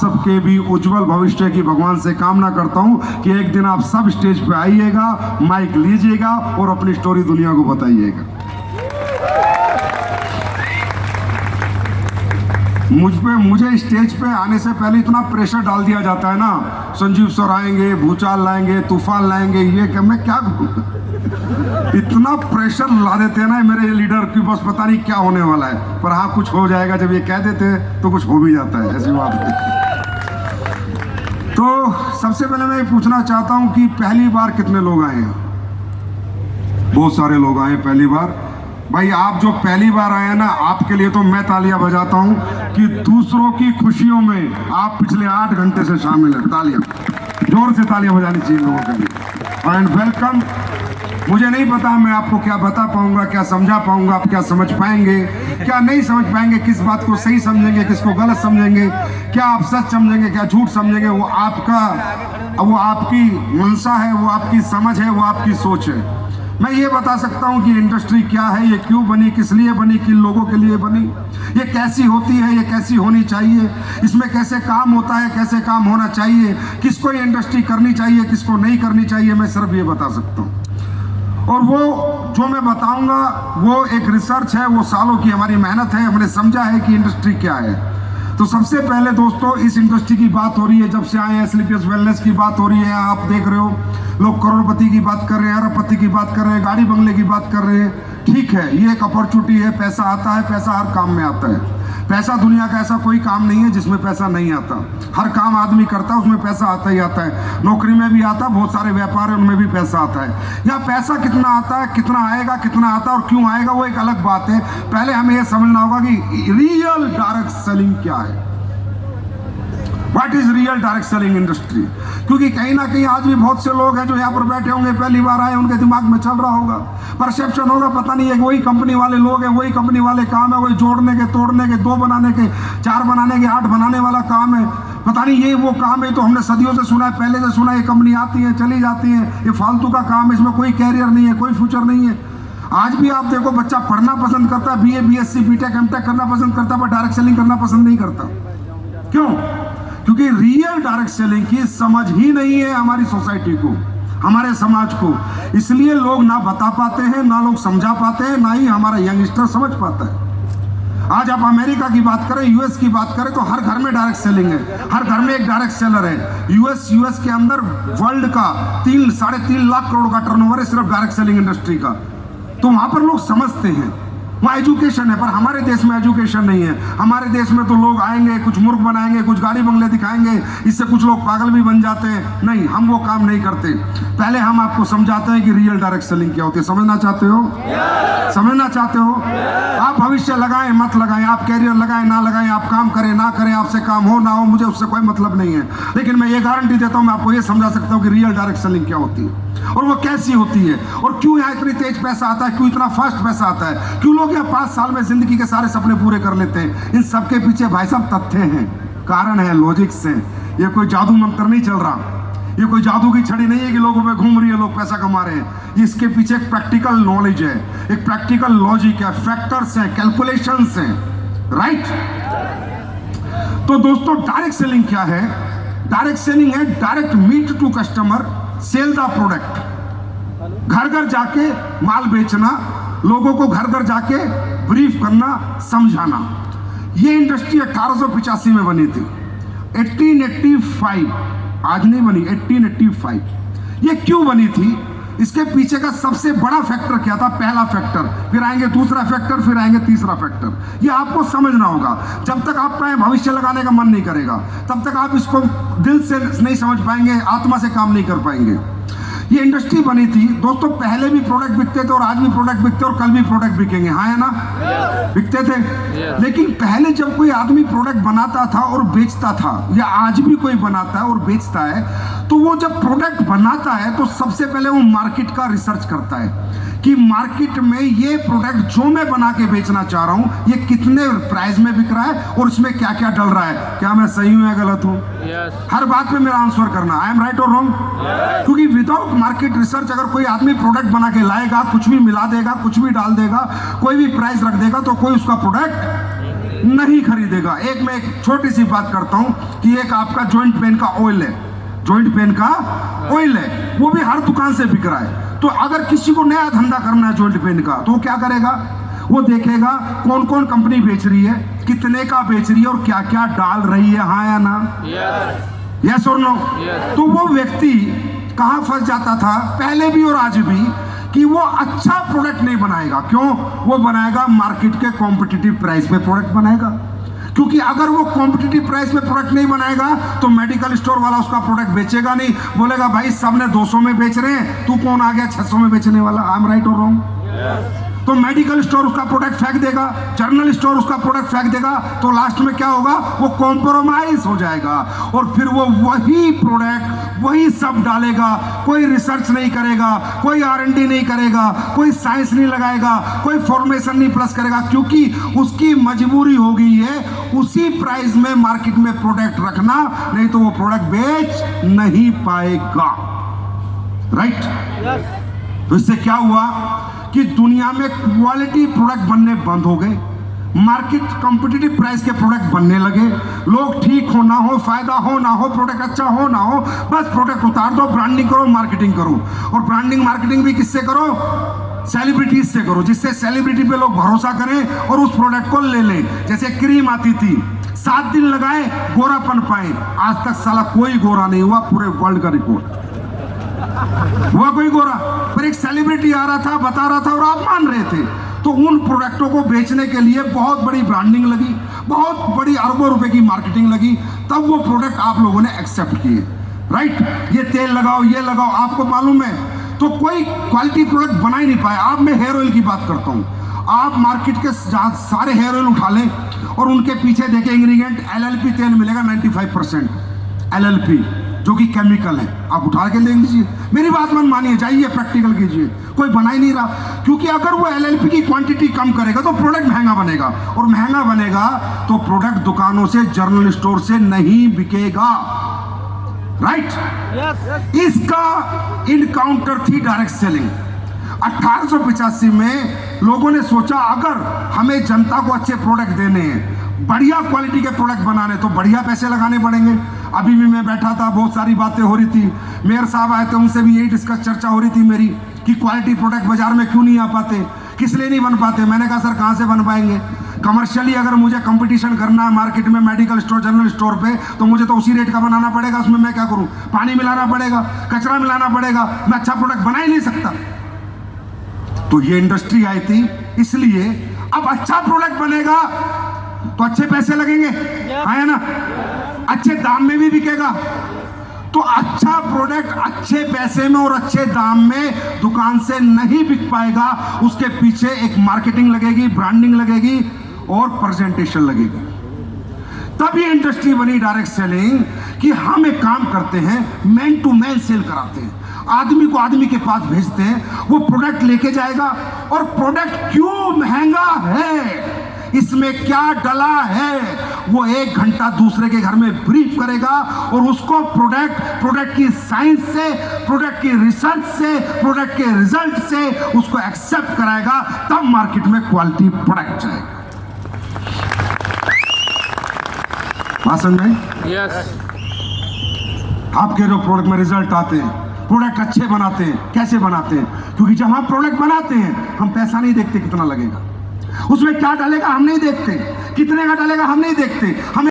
सबके भी उज्जवल भविष्य की भगवान से कामना करता हूं कि एक दिन आप सब स्टेज पे आइएगा, माइक लीजिएगा और अपनी स्टोरी दुनिया को बताइएगा। मुझे स्टेज पे आने से पहले इतना प्रेशर डाल दिया जाता है ना, संजीव सर आएंगे, भूचाल लाएंगे, तूफान लाएंगे, ये कि मैं क्या इतना प्रेशर ला देते हैं ना मेरे लीडर की, बस पता नहीं क्या होने वाला है। पर हाँ, कुछ हो जाएगा। जब ये कह देते हैं तो कुछ हो भी जाता है, ऐसी बात है। तो सबसे पहले मैं ये पूछना चाहता हूं कि पहली बार कितने लोग आए हैं? बहुत सारे लोग आए पहली बार। भाई आप जो पहली बार आए हैं ना, आपके लिए तो मैं तालियां बजाता हूं कि दूसरों की खुशियों में आप पिछले 8 घंटे से शामिल हैं। तालियां, जोर से तालियां बजानी चाहिए लोगों के लिए। And welcome. मुझे नहीं पता मैं आपको क्या बता पाऊंगा, क्या समझा पाऊंगा, आप क्या समझ पाएंगे, क्या नहीं समझ पाएंगे, किस बात को सही समझेंगे, किसको गलत समझेंगे, क्या आप सच समझेंगे, क्या झूठ समझेंगे, वो आपकी मंशा है, वो आपकी समझ है, वो आपकी सोच है। मैं ये बता सकता हूँ कि इंडस्ट्री क्या है, ये क्यों बनी, किस लिए बनी, किन लोगों के लिए बनी, ये कैसी होती है, ये कैसी होनी चाहिए, इसमें कैसे काम होता है, कैसे काम होना चाहिए, किसको ये इंडस्ट्री करनी चाहिए, किसको नहीं करनी चाहिए, मैं सिर्फ ये बता सकता हूँ। और वो जो मैं बताऊंगा वो एक रिसर्च है, वो सालों की हमारी मेहनत है, हमने समझा है कि इंडस्ट्री क्या है। तो सबसे पहले दोस्तों, इस इंडस्ट्री की बात हो रही है, जब से आए हैं स्लीपियस वेलनेस की बात हो रही है। आप देख रहे हो लोग करोड़पति की बात कर रहे हैं, अरबपति की बात कर रहे हैं, गाड़ी बंगले की बात कर रहे हैं। ठीक है, ये एक अपॉर्चुनिटी है, पैसा आता है, पैसा हर काम में आता है। पैसा दुनिया का ऐसा कोई काम नहीं है जिसमें पैसा नहीं आता। हर काम आदमी करता है, उसमें पैसा आता ही आता है। नौकरी में भी आता है, बहुत सारे व्यापार है, उनमें भी पैसा आता है। यहाँ पैसा कितना आता है, कितना आएगा, कितना आता है और क्यों आएगा, वो एक अलग बात है। पहले हमें यह समझना होगा कि रियल डायरेक्ट सेलिंग क्या है। What is real direct selling industry? क्योंकि कहीं ना कहीं आज भी बहुत से लोग हैं जो यहाँ पर बैठे होंगे, पहली बार आए, उनके दिमाग में चल रहा होगा, परसेप्शन होगा, पता नहीं है वही कंपनी वाले लोग हैं, वही कंपनी वाले काम है, वही जोड़ने के, तोड़ने के, 2 बनाने के, 4 बनाने के, 8 बनाने वाला काम है। पता नहीं ये वो काम है तो हमने सदियों से सुना है, पहले से सुना है, ये कंपनी आती है चली जाती है, ये फालतू का काम है, इसमें कोई कैरियर नहीं है, कोई फ्यूचर नहीं है। आज भी आप देखो, बच्चा पढ़ना पसंद करता है, BA BSc BTech MTech करना पसंद करता है, पर डायरेक्ट सेलिंग करना पसंद नहीं करता। क्यों? क्योंकि रियल डायरेक्ट सेलिंग की समझ ही नहीं है हमारी सोसाइटी को, हमारे समाज को। इसलिए लोग ना बता पाते हैं, ना लोग समझा पाते हैं, ना ही हमारा यंगस्टर समझ पाता है। आज आप अमेरिका की बात करें, US की बात करें, तो हर घर में डायरेक्ट सेलिंग है, हर घर में एक डायरेक्ट सेलर है। US के अंदर वर्ल्ड का 3-3.5 लाख करोड़ का टर्नओवर है सिर्फ डायरेक्ट सेलिंग इंडस्ट्री का। तो वहां पर लोग समझते हैं, वहाँ एजुकेशन है। पर हमारे देश में एजुकेशन नहीं है। हमारे देश में तो लोग आएंगे, कुछ मूर्ख बनाएंगे, कुछ गाड़ी बंगले दिखाएंगे, इससे कुछ लोग पागल भी बन जाते हैं। नहीं, हम वो काम नहीं करते। पहले हम आपको समझाते हैं कि रियल डायरेक्ट सेलिंग क्या होती है। समझना चाहते हो? समझना चाहते हो? आप भविष्य लगाएं, मत लगाएं, आप कैरियर लगाएं, ना लगाएं, आप काम करें, ना करें, आपसे काम हो ना हो, मुझे उससे कोई मतलब नहीं है। लेकिन मैं ये गारंटी देता हूँ, मैं आपको ये समझा सकता हूँ कि रियल डायरेक्ट सेलिंग क्या होती है और वो कैसी होती है, और क्यों यहाँ इतनी तेज पैसा आता है, क्यों इतना फास्ट पैसा आता है, क्यों लोग यहाँ 5 साल में जिंदगी के सारे सपने पूरे कर लेते हैं। इन सबके पीछे भाई साहब तथ्य हैं, कारण है, लॉजिक्स हैं। ये कोई जादू मंत्र नहीं चल रहा, ये कोई जादू की छड़ी नहीं है कि लोगों पे घूम रही है, लोग पैसा कमा रहे हैं। इसके पीछे एक प्रैक्टिकल नॉलेज है, एक प्रैक्टिकल लॉजिक है, फैक्टर्स हैं, कैलकुलेशंस हैं, राइट? तो दोस्तों, डायरेक्ट सेलिंग क्या है? डायरेक्ट सेलिंग है direct meet to customer, sell the product. घर घर जाके माल बेचना, लोगों को घर घर जाके ब्रीफ करना, समझाना। ये इंडस्ट्री 1885 में बनी थी, 1885, आज नहीं बनी, 1885। ये क्यों बनी थी? इसके पीछे का सबसे बड़ा फैक्टर क्या था? पहला फैक्टर, फिर आएंगे दूसरा फैक्टर, फिर आएंगे तीसरा फैक्टर। ये आपको समझना होगा। जब तक आपका भविष्य लगाने का मन नहीं करेगा, तब तक आप इसको दिल से नहीं समझ पाएंगे, आत्मा से काम नहीं कर पाएंगे। ये इंडस्ट्री बनी थी दोस्तों, पहले भी प्रोडक्ट बिकते थे और आज भी प्रोडक्ट बिकते और कल भी प्रोडक्ट बिकेंगे, हाँ है ना? बिकते थे। लेकिन पहले जब कोई आदमी प्रोडक्ट बनाता था और बेचता था, या आज भी कोई बनाता है और बेचता है, तो वो जब प्रोडक्ट बनाता है तो सबसे पहले वो मार्केट का रिसर्च करता है कि मार्केट में ये प्रोडक्ट जो मैं बना के बेचना चाह रहा हूँ, ये कितने प्राइस में बिक रहा है और इसमें क्या क्या डल रहा है, क्या मैं सही हूँ या गलत हूँ। हर बात पे मेरा आंसर करना, आई एम राइट और रॉन्ग। क्योंकि विदाउट मार्केट रिसर्च अगर कोई आदमी प्रोडक्ट बना के लाएगा, कुछ भी मिला देगा, कुछ भी डाल देगा, कोई भी प्राइस रख देगा, तो कोई उसका प्रोडक्ट नहीं खरीदेगा। एक मैं एक छोटी सी बात करता हूं कि एक आपका जॉइंट पेन का ऑयल है, जॉइंट पेन का ऑयल है, वो भी हर दुकान से बिक रहा है। तो अगर किसी को नया धंधा करना है जॉइंट पेन का, तो वो क्या करेगा, वो देखेगा कौन कौन कंपनी बेच रही है, कितने का बेच रही है और क्या क्या डाल रही है, हाँ या ना, यस और नो। तो वो व्यक्ति कहाँ फंस जाता था पहले भी और आज भी, कि वो अच्छा प्रोडक्ट नहीं बनाएगा। क्यों? वो बनाएगा मार्केट के कॉम्पिटिटिव प्राइस पे प्रोडक्ट बनाएगा। क्योंकि अगर वो कॉम्पिटिटिव प्राइस पे प्रोडक्ट नहीं बनाएगा तो मेडिकल स्टोर वाला उसका प्रोडक्ट बेचेगा नहीं, बोलेगा भाई सबने 200 में बेच रहे हैं, तू कौन आ गया 600 में बेचने वाला, आई एम राइट और रॉन्ग? तो मेडिकल स्टोर उसका प्रोडक्ट फेंक देगा, जनरल स्टोर उसका प्रोडक्ट फेंक देगा, तो लास्ट में क्या होगा, वो कॉम्प्रोमाइज हो जाएगा और फिर वो वही प्रोडक्ट वही सब डालेगा, कोई रिसर्च नहीं करेगा, कोई R&D नहीं करेगा, कोई साइंस नहीं लगाएगा, कोई फॉर्मेशन नहीं प्लस करेगा, क्योंकि उसकी मजबूरी हो गई है उसी प्राइस में मार्केट में प्रोडक्ट रखना, नहीं तो वो प्रोडक्ट बेच नहीं पाएगा। राइट? तो इससे क्या हुआ कि दुनिया में क्वालिटी प्रोडक्ट बनने बंद हो गए, मार्केट कॉम्पिटिटिव प्राइस के प्रोडक्ट बनने लगे। लोग ठीक हो ना हो, फायदा हो ना हो, प्रोडक्ट अच्छा हो ना हो, बस प्रोडक्ट उतार दो, ब्रांडिंग करो, मार्केटिंग करो। और ब्रांडिंग मार्केटिंग भी किससे करो? सेलिब्रिटीज से करो, जिससे सेलिब्रिटी पे लोग भरोसा करें और उस प्रोडक्ट को ले लें। जैसे क्रीम आती थी, 7 दिन लगाए गोरापन पाए, आज तक साला कोई गोरा नहीं हुआ, पूरे वर्ल्ड का रिकॉर्ड हुआ कोई गोरा, पर एक सेलिब्रिटी आ रहा था, बता रहा था और आप मान रहे थे। तो उन प्रोडक्टों को बेचने के लिए बहुत बड़ी ब्रांडिंग लगी, बहुत बड़ी अरबों रुपए की मार्केटिंग लगी, तब वो प्रोडक्ट आप लोगों ने एक्सेप्ट किए। राइट? ये तेल लगाओ, ये लगाओ, आपको मालूम है तो कोई क्वालिटी प्रोडक्ट बना ही नहीं पाया। अब मैं हेयर ऑयल की बात करता हूँ, आप मार्केट के सारे हेयर ऑयल उठा लें और उनके पीछे देखें इंग्रेडिएंट, LLP तेल मिलेगा 95% LLP, जो कि केमिकल है। आप उठा के ले लीजिए, मेरी बात मन मानिए, जाइए प्रैक्टिकल कीजिए, कोई बना ही नहीं रहा। क्योंकि अगर वो LLP की क्वांटिटी कम करेगा तो प्रोडक्ट महंगा बनेगा, और महंगा बनेगा तो प्रोडक्ट दुकानों से, जनरल स्टोर से नहीं बिकेगा। राइट? इसका इनकाउंटर थी डायरेक्ट सेलिंग। 1885 में लोगों ने सोचा अगर हमें जनता को अच्छे प्रोडक्ट देने हैं, बढ़िया क्वालिटी के प्रोडक्ट बनाने, तो बढ़िया पैसे लगाने पड़ेंगे। अभी भी मैं बैठा था, बहुत सारी बातें हो रही थी, मेयर साहब आए थे, उनसे भी यही डिस्कस चर्चा हो रही थी मेरी कि क्वालिटी प्रोडक्ट बाजार में क्यों नहीं आ पाते, किस लिए नहीं बन पाते। मैंने कहा सर कहाँ से बन पाएंगे, कमर्शियली अगर मुझे कंपटीशन करना है मार्केट में, मेडिकल स्टोर, जनरल स्टोर पे, तो मुझे तो उसी रेट का बनाना पड़ेगा। उसमें मैं क्या करूँ, पानी मिलाना पड़ेगा, कचरा मिलाना पड़ेगा, मैं अच्छा प्रोडक्ट बना ही नहीं सकता। तो ये इंडस्ट्री आई थी, इसलिए अब अच्छा प्रोडक्ट बनेगा तो अच्छे पैसे लगेंगे, है ना, अच्छे दाम में भी बिकेगा। तो अच्छा प्रोडक्ट अच्छे पैसे में और अच्छे दाम में दुकान से नहीं बिक पाएगा, उसके पीछे एक मार्केटिंग लगेगी, ब्रांडिंग लगेगी और प्रेजेंटेशन लगेगी। तब ये इंडस्ट्री बनी डायरेक्ट सेलिंग, कि हम एक काम करते हैं, मैन टू मैन सेल कराते हैं, आदमी को आदमी के पास भेजते हैं, वो प्रोडक्ट लेके जाएगा, और प्रोडक्ट क्यों महंगा है, इसमें क्या डला है, वो 1 घंटा दूसरे के घर में ब्रीफ करेगा और उसको प्रोडक्ट की साइंस से, प्रोडक्ट की रिसर्च से, प्रोडक्ट के रिजल्ट से उसको एक्सेप्ट कराएगा, तब मार्केट में क्वालिटी प्रोडक्ट जाएगा। बात समझ में? यस। आपके जो प्रोडक्ट में रिजल्ट आते हैं, प्रोडक्ट अच्छे बनाते हैं, कैसे बनाते हैं? क्योंकि जब हम प्रोडक्ट बनाते हैं हम पैसा नहीं देखते कितना लगेगा, उसमें क्या डालेगा हम नहीं देखते, कितने का डालेगा हम नहीं देखते, हमें